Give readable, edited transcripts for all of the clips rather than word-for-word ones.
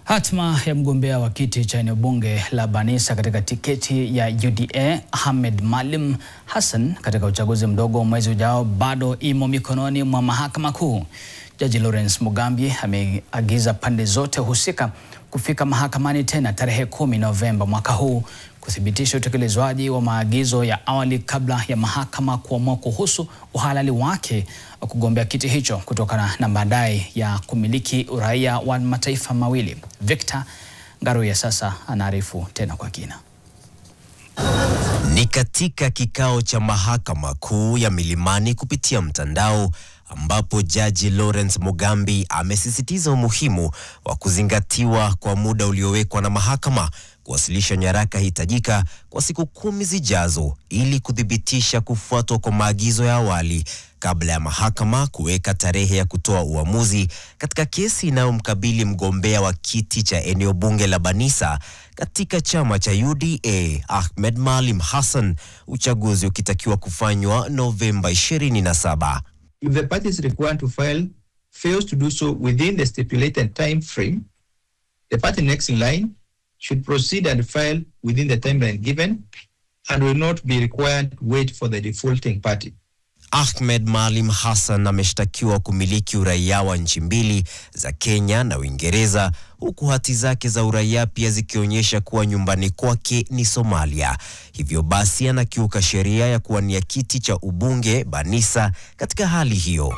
Hatma ya mgombea wa kiti cha eneo bunge la Banisa katika tiketi ya UDA Ahmed Maalim Hassan katika uchaguzi mdogo mwezi ujao bado imo mikononi mwa mahakama kuu. Jaji Lawrence Mugambi ameagiza pande zote husika kufika mahakamani tena tarehe 10 Novemba mwaka huu kuthibitisha utekelezwaji wa maagizo ya awali kabla ya mahakama kuamua kuhusu uhalali wake wa kugombea kiti hicho kutokana na madai ya kumiliki uraia wa mataifa mawili. Victor Ngaruya sasa anaarifu tena kwa kina. Ni katika kikao cha mahakama kuu ya Milimani kupitia mtandao ambapo Jaji Lawrence Mugambi amesisitiza umuhimu wa kuzingatiwa kwa muda uliowekwa na mahakama kuwasilisha nyaraka hitajika kwa siku 10 zijazo ili kudhibitisha kufuatwa kwa maagizo ya awali kabla ya mahakama kuweka tarehe ya kutoa uamuzi katika kesi inayomkabili mgombea wa kiti cha eneo bunge la Banisa katika chama cha UDA Ahmed Maalim Hassan, uchaguzi ukitakiwa kufanywa Novemba 27. If the parties required to file fails to do so within the stipulated time frame, the party next in line should proceed and file within the timeline given and will not be required to wait for the defaulting party. Ahmed Maalim Hassan ameshtakiwa kumiliki uraia wa nchi mbili za Kenya na Uingereza, huku hati zake za uraia pia zikionyesha kuwa nyumbani kwake ni Somalia. Hivyo basi anakiuka sheria ya kuwania kiti cha ubunge Banisa katika hali hiyo.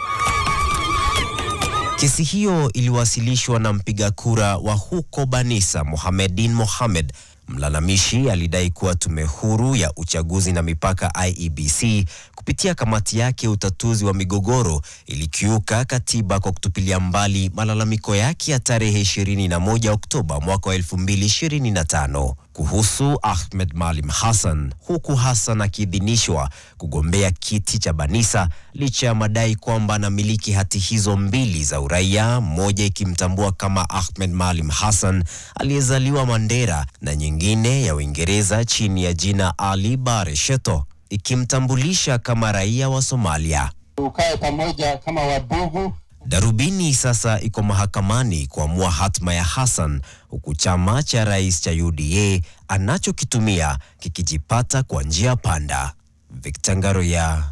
Kesi hiyo iliwasilishwa na mpiga kura wa huko Banisa Mohamedin Mohamed. Mlalamishi alidai kuwa tume huru ya uchaguzi na mipaka IEBC kupitia kamati yake utatuzi wa migogoro ilikiuka katiba kwa kutupilia mbali malalamiko yake ya tarehe 21 Oktoba mwaka 2025 kuhusu Ahmed Maalim Hassan, huku Hassan akiidhinishwa kugombea kiti cha Banisa licha ya madai kwamba anamiliki hati hizo mbili za uraia, moja ikimtambua kama Ahmed Maalim Hassan aliyezaliwa Mandera na nyingine ya Uingereza chini ya jina Ali Bare Sheto ikimtambulisha kama raia wa Somalia. Ukae pamoja kama wadugu. Darubini sasa iko mahakamani kuamua hatma ya Hassan, huku chama cha rais cha UDA anachokitumia kikijipata kwa njia panda. Victor Ngaruya,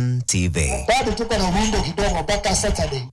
NTV. Bado tuko na window kidogo mpaka Saturday.